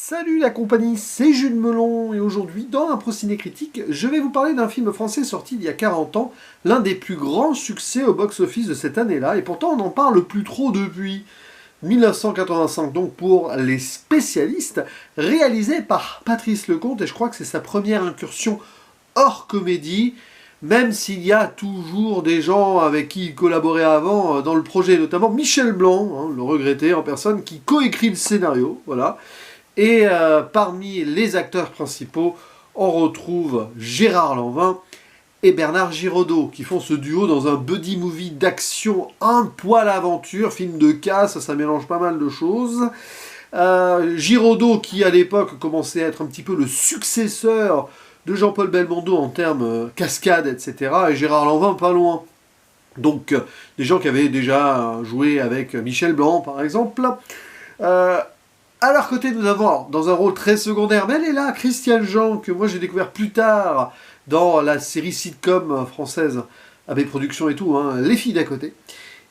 Salut la compagnie, c'est Jules Melon et aujourd'hui dans un Ciné Critique, je vais vous parler d'un film français sorti il y a 40 ans, l'un des plus grands succès au box-office de cette année-là, et pourtant on n'en parle plus trop depuis 1985, donc pour les spécialistes, réalisé par Patrice Lecomte, et je crois que c'est sa première incursion hors comédie, même s'il y a toujours des gens avec qui il collaborait avant dans le projet, notamment Michel Blanc, hein, le regretté en personne, qui coécrit le scénario, voilà. Et parmi les acteurs principaux, on retrouve Gérard Lanvin et Bernard Giraudot, qui font ce duo dans un buddy movie d'action un poil aventure, film de casse, ça mélange pas mal de choses. Giraudot, qui à l'époque commençait à être un petit peu le successeur de Jean-Paul Belmondo en termes cascade, etc. Et Gérard Lanvin pas loin. Donc des gens qui avaient déjà joué avec Michel Blanc, par exemple. À leur côté, nous avons, dans un rôle très secondaire, mais elle est là, Christiane Jean, que moi j'ai découvert plus tard dans la série sitcom française, avec production et tout, hein, Les filles d'à côté.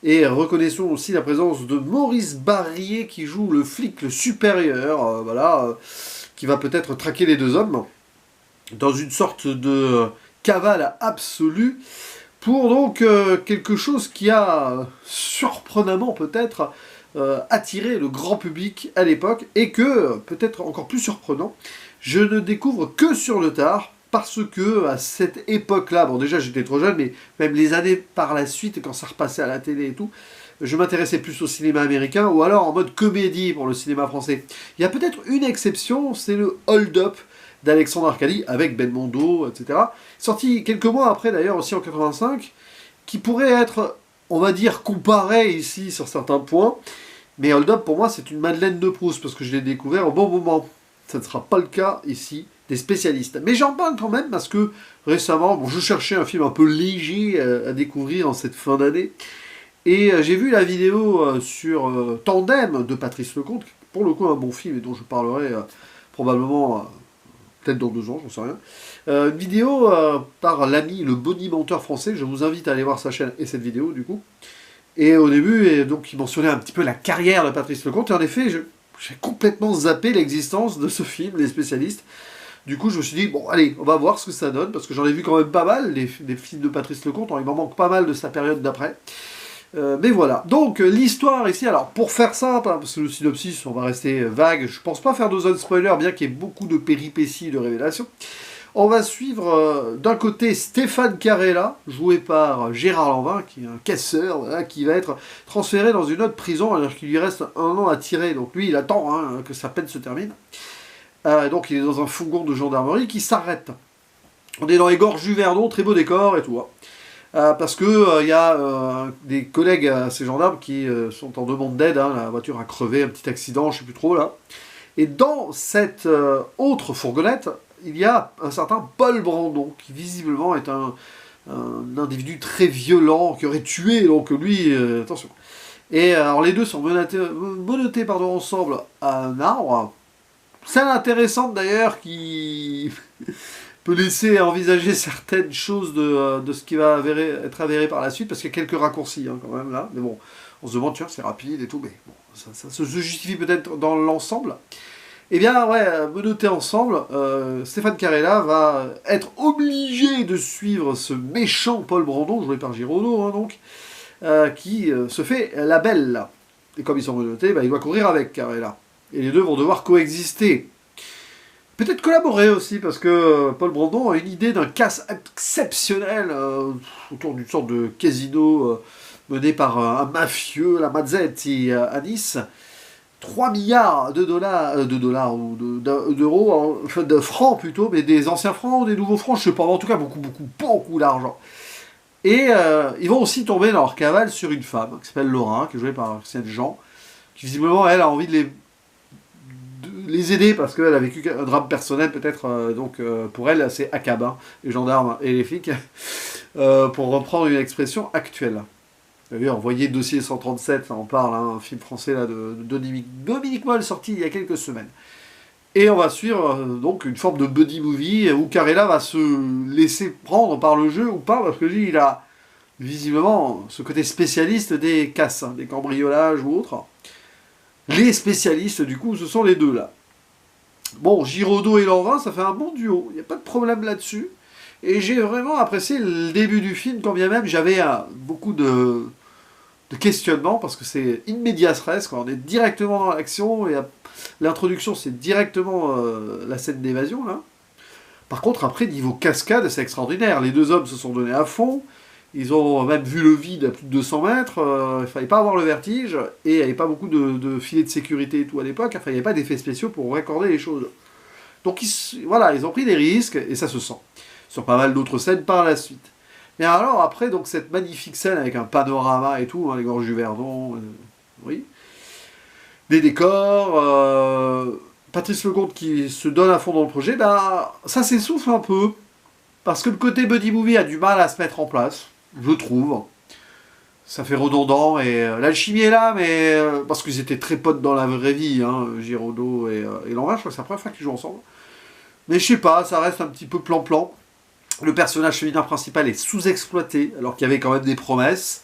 Et reconnaissons aussi la présence de Maurice Barrier, qui joue le flic, le supérieur, qui va peut-être traquer les deux hommes, dans une sorte de cavale absolue, pour donc quelque chose qui a, surprenamment peut-être, attirer le grand public à l'époque, et que, peut-être encore plus surprenant, je ne découvre que sur le tard, parce que à cette époque-là, bon déjà j'étais trop jeune, mais même les années par la suite, quand ça repassait à la télé et tout, je m'intéressais plus au cinéma américain, ou alors en mode comédie pour le cinéma français. Il y a peut-être une exception, c'est le Hold Up d'Alexandre Arcadi, avec Belmondo, etc. Sorti quelques mois après d'ailleurs, aussi en 85, qui pourrait être, on va dire, comparé ici sur certains points. Mais Hold Up, pour moi, c'est une Madeleine de Proust, parce que je l'ai découvert au bon moment. Ça ne sera pas le cas ici des spécialistes. Mais j'en parle quand même, parce que récemment, je cherchais un film un peu léger à découvrir en cette fin d'année. Et j'ai vu la vidéo sur Tandem de Patrice Lecomte, qui est pour le coup un bon film, et dont je parlerai probablement, peut-être dans 2 ans, j'en sais rien. Une vidéo par l'ami, le bonimenteur français. Je vous invite à aller voir sa chaîne et cette vidéo, du coup. Et au début, donc, il mentionnait un petit peu la carrière de Patrice Lecomte, et en effet, j'ai complètement zappé l'existence de ce film, les spécialistes. Du coup, je me suis dit, bon, allez, on va voir ce que ça donne, parce que j'en ai vu quand même pas mal, des films de Patrice Lecomte, il m'en manque pas mal de sa période d'après. Mais voilà. Donc, l'histoire ici, alors, pour faire simple, hein, parce que le synopsis, on va rester vague, je pense pas faire de zone spoiler, bien qu'il y ait beaucoup de péripéties et de révélations. On va suivre d'un côté Stéphane Carella, joué par Gérard Lanvin, qui est un casseur, voilà, qui va être transféré dans une autre prison alors qu'il lui reste 1 an à tirer. Donc lui, il attend que sa peine se termine. Donc il est dans un fourgon de gendarmerie qui s'arrête. On est dans les gorges du Verdon, très beau décor et tout. Parce que y a des collègues à ces gendarmes qui sont en demande d'aide. La voiture a crevé, un petit accident, je ne sais plus trop là. Et dans cette autre fourgonnette, il y a un certain Paul Brandon, qui visiblement est un individu très violent, qui aurait tué, donc lui, attention. Et alors les deux sont menottés ensemble à un arbre. Scène intéressante d'ailleurs, qui peut laisser envisager certaines choses de ce qui va être avéré par la suite, parce qu'il y a quelques raccourcis quand même là. Mais bon, on se demande, tiens, c'est rapide et tout, mais bon, ça se justifie peut-être dans l'ensemble. Eh bien, ouais, menottés ensemble, Stéphane Carella va être obligé de suivre ce méchant Paul Brandon, joué par Giraudot, donc, qui se fait la belle, là. Et comme ils sont menottés, il doit courir avec Carella. Et les deux vont devoir coexister. Peut-être collaborer aussi, parce que Paul Brandon a une idée d'un casse exceptionnel autour d'une sorte de casino mené par un mafieux, la Mazzetti, à Nice. 3 milliards de dollars ou d'euros, enfin de francs plutôt, mais des anciens francs ou des nouveaux francs, je sais pas, en tout cas beaucoup d'argent. Et ils vont aussi tomber dans leur cavale sur une femme qui s'appelle Laura, qui est jouée par Christiane Jean, qui visiblement elle a envie de les aider parce qu'elle a vécu un drame personnel peut-être, donc pour elle c'est Akab, les gendarmes et les flics, pour reprendre une expression actuelle. Vous avez envoyé Dossier 137, ça en parle, un film français là, de Dominique Moll, sorti il y a quelques semaines. Et on va suivre donc une forme de buddy movie où Carella va se laisser prendre par le jeu ou pas, parce que lui, il a visiblement ce côté spécialiste des casses, des cambriolages ou autres. Les spécialistes, du coup, ce sont les deux là. Bon, Giraudot et Lanvin, ça fait un bon duo, il n'y a pas de problème là-dessus. Et j'ai vraiment apprécié le début du film, quand bien même j'avais beaucoup de questionnements, parce que c'est in medias res, quoi. On est directement dans l'action, et l'introduction c'est directement la scène d'évasion, là. Par contre, après, niveau cascade, c'est extraordinaire. Les deux hommes se sont donnés à fond, ils ont même vu le vide à plus de 200 mètres, il ne fallait pas avoir le vertige, et il n'y avait pas beaucoup de filets de sécurité et tout à l'époque, enfin il n'y avait pas d'effets spéciaux pour raccorder les choses. Donc voilà, ils ont pris des risques, et ça se sent. Sur pas mal d'autres scènes par la suite. Mais alors, après, donc, cette magnifique scène avec un panorama et tout, hein, les gorges du Verdon, oui, des décors, Patrice Lecomte qui se donne à fond dans le projet, bah, ça s'essouffle un peu. Parce que le côté buddy movie a du mal à se mettre en place, je trouve. Ça fait redondant, et l'alchimie est là, mais parce qu'ils étaient très potes dans la vraie vie, hein, Giraudot et Lanvin, je crois que c'est la première fois qu'ils jouent ensemble. Mais je sais pas, ça reste un petit peu plan-plan. Le personnage féminin principal est sous-exploité, alors qu'il y avait quand même des promesses.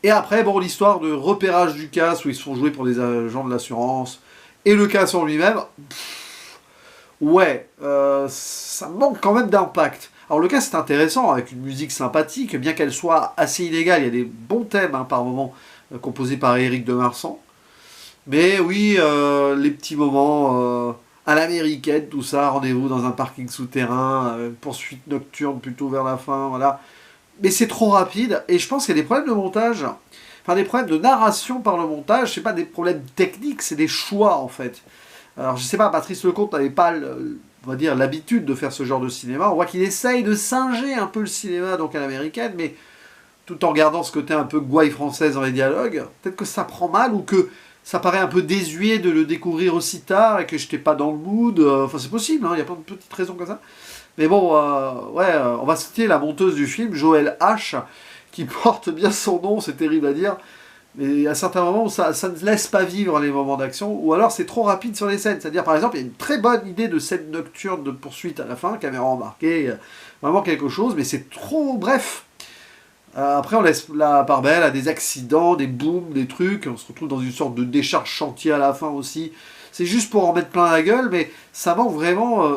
Et après, bon, l'histoire de repérage du casse, où ils se font jouer pour des agents de l'assurance, et le casse en lui-même, ouais, ça manque quand même d'impact. Alors le casse c'est intéressant, avec une musique sympathique, bien qu'elle soit assez inégale, il y a des bons thèmes hein, par moment, composés par Éric de Marsan. Mais oui, les petits moments à l'américaine, tout ça, rendez-vous dans un parking souterrain, poursuite nocturne plutôt vers la fin, voilà. Mais c'est trop rapide, et je pense qu'il y a des problèmes de montage, enfin des problèmes de narration par le montage, c'est pas des problèmes techniques, c'est des choix en fait. Alors je sais pas, Patrice Lecomte n'avait pas, on va dire, l'habitude de faire ce genre de cinéma, on voit qu'il essaye de singer un peu le cinéma donc à l'américaine, mais tout en gardant ce côté un peu gouaille française dans les dialogues, peut-être que ça prend mal, ou que ça paraît un peu désuet de le découvrir aussi tard et que je n'étais pas dans le mood. Enfin, c'est possible, hein, il y a plein de petites raisons comme ça. Mais bon, ouais, on va citer la monteuse du film, Joël H., qui porte bien son nom, c'est terrible à dire. Mais à certains moments, ça ne laisse pas vivre les moments d'action, ou alors c'est trop rapide sur les scènes. C'est-à-dire, par exemple, il y a une très bonne idée de scène nocturne de poursuite à la fin, caméra embarquée, vraiment quelque chose, mais c'est trop bref. Après, on laisse la part belle à des accidents, des booms, des trucs. On se retrouve dans une sorte de décharge chantier à la fin aussi. C'est juste pour en mettre plein la gueule, mais ça manque vraiment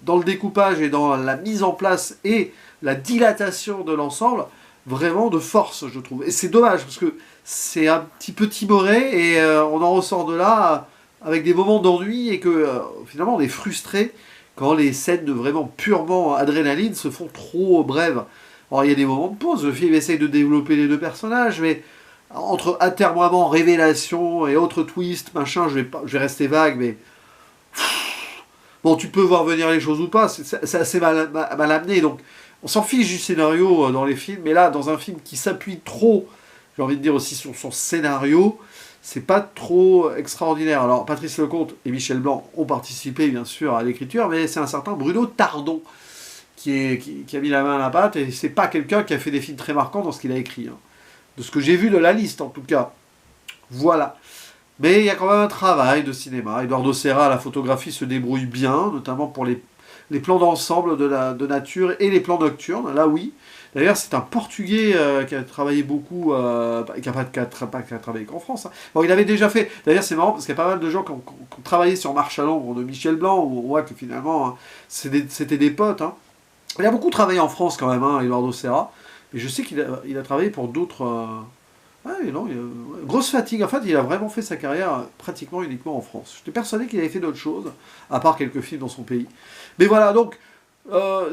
dans le découpage et dans la mise en place et la dilatation de l'ensemble, vraiment de force, je trouve. Et c'est dommage, parce que c'est un petit peu timoré et on en ressort de là avec des moments d'ennui et que finalement on est frustré quand les scènes de vraiment purement adrénaline se font trop brèves. Alors il y a des moments de pause, le film essaye de développer les deux personnages, mais entre atermoiements, révélations et autres twists, machin, je vais rester vague, mais bon, tu peux voir venir les choses ou pas, c'est assez mal amené, donc on s'en fiche du scénario dans les films, mais là, dans un film qui s'appuie trop, j'ai envie de dire aussi sur son scénario, c'est pas trop extraordinaire. Alors Patrice Lecomte et Michel Blanc ont participé bien sûr à l'écriture, mais c'est un certain Bruno Tardon qui a mis la main à la pâte, et c'est pas quelqu'un qui a fait des films très marquants dans ce qu'il a écrit. Hein. De ce que j'ai vu de la liste, en tout cas. Voilà. Mais il y a quand même un travail de cinéma. Eduardo Serra, à la photographie, se débrouille bien, notamment pour les plans d'ensemble de nature et les plans nocturnes. Là, oui. D'ailleurs, c'est un Portugais qui a travaillé beaucoup, qui n'a pas travaillé qu'en France. Hein. Bon, il avait déjà fait. D'ailleurs, c'est marrant parce qu'il y a pas mal de gens qui ont travaillé sur Marche à l'ombre de Michel Blanc, où on voit que finalement, hein, c'était des potes. Hein. Il a beaucoup travaillé en France quand même, hein, Eduardo Serra. Mais je sais qu'il a travaillé pour d'autres. Ouais, non, grosse fatigue. En fait, il a vraiment fait sa carrière pratiquement uniquement en France. J'étais persuadé qu'il avait fait d'autres choses, à part quelques films dans son pays. Mais voilà, donc,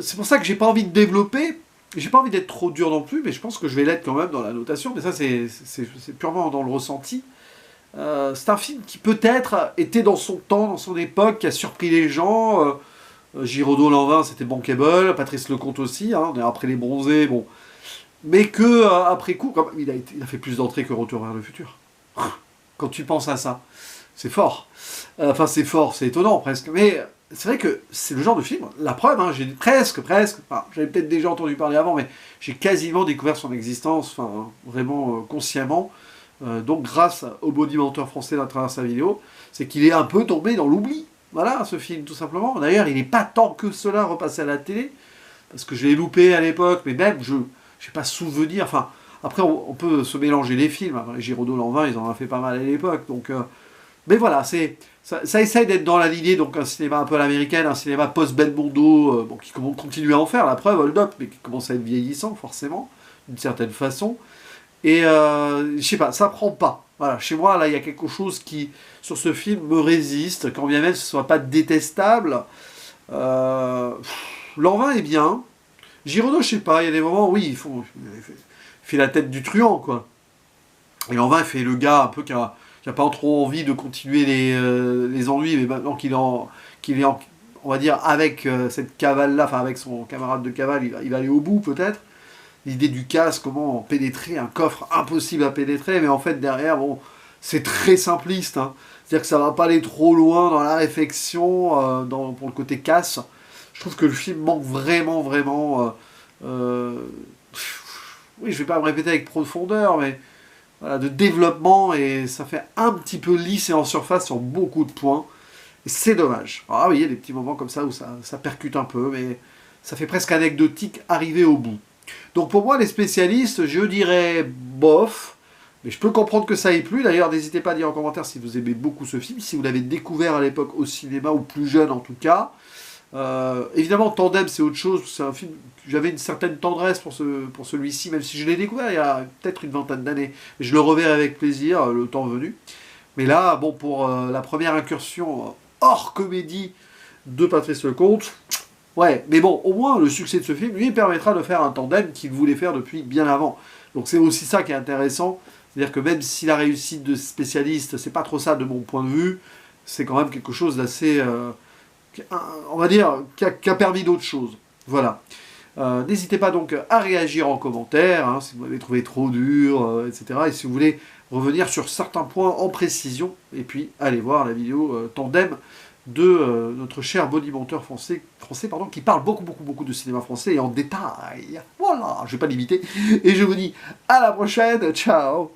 c'est pour ça que j'ai pas envie de développer. J'ai pas envie d'être trop dur non plus, mais je pense que je vais l'être quand même dans la notation. Mais ça, c'est purement dans le ressenti. C'est un film qui peut-être était dans son temps, dans son époque, qui a surpris les gens. Giraudot, Lanvin, c'était bankable. Patrice Lecomte aussi. Hein, on est après les bronzés, bon. Mais que après coup, il a fait plus d'entrées que Retour vers le futur. Quand tu penses à ça, c'est fort. Enfin, c'est fort, c'est étonnant presque. Mais c'est vrai que c'est le genre de film. La preuve, hein, j'ai presque. Enfin, j'avais peut-être déjà entendu parler avant, mais j'ai quasiment découvert son existence, enfin, vraiment consciemment. Donc, grâce au bonimenteur français à travers sa vidéo, c'est qu'il est un peu tombé dans l'oubli. Voilà, ce film, tout simplement. D'ailleurs, il n'est pas tant que cela repassé à la télé, parce que je l'ai loupé à l'époque, mais même, je n'ai pas souvenir. Enfin, après, on peut se mélanger les films. Les Giraudot, Lanvin, ils en ont fait pas mal à l'époque. Donc, mais voilà, c'est ça essaye d'être dans la lignée, donc un cinéma un peu à l'américaine, un cinéma post-Belmondo, bon, qui continue à en faire, la preuve, Hold Up, mais qui commence à être vieillissant, forcément, d'une certaine façon. Et je sais pas, ça prend pas. Voilà, chez moi, là, il y a quelque chose qui, sur ce film, me résiste, quand bien même ce soit pas détestable. Lanvin est bien. Giraudot, je sais pas, il y a des moments, oui, il fait la tête du truand, quoi. Et Lanvin fait le gars un peu qui a pas trop envie de continuer les ennuis, mais maintenant qu'il est on va dire, avec cette cavale-là, enfin avec son camarade de cavale, il va aller au bout peut-être. L'idée du casse, comment pénétrer un coffre impossible à pénétrer, mais en fait derrière, bon, c'est très simpliste. Hein. C'est-à-dire que ça va pas aller trop loin dans la réflexion, pour le côté casse. Je trouve que le film manque vraiment, vraiment... oui, je vais pas me répéter avec profondeur, mais voilà, de développement, et ça fait un petit peu lisse et en surface sur beaucoup de points. Et c'est dommage. Ah oui, il y a des petits moments comme ça où ça percute un peu, mais ça fait presque anecdotique arriver au bout. Donc pour moi, les spécialistes, je dirais bof, mais je peux comprendre que ça ait plu. D'ailleurs, n'hésitez pas à dire en commentaire si vous aimez beaucoup ce film, si vous l'avez découvert à l'époque au cinéma, ou plus jeune en tout cas. Évidemment, Tandem, c'est autre chose. C'est un film que j'avais une certaine tendresse pour celui-ci, même si je l'ai découvert il y a peut-être une vingtaine d'années. Je le reverrai avec plaisir, le temps venu. Mais là, bon, pour la première incursion hors comédie de Patrice Lecomte, ouais, mais bon, au moins, le succès de ce film lui permettra de faire un tandem qu'il voulait faire depuis bien avant. Donc c'est aussi ça qui est intéressant. C'est-à-dire que même si la réussite de spécialiste, c'est pas trop ça de mon point de vue, c'est quand même quelque chose d'assez... on va dire, qui a permis d'autres choses. Voilà. N'hésitez pas donc à réagir en commentaire, hein, si vous m'avez trouvé trop dur, etc. Et si vous voulez revenir sur certains points en précision, et puis allez voir la vidéo tandem de notre cher bonimonteur français qui parle beaucoup de cinéma français et en détail. Voilà, je vais pas l'imiter. Et je vous dis à la prochaine, ciao.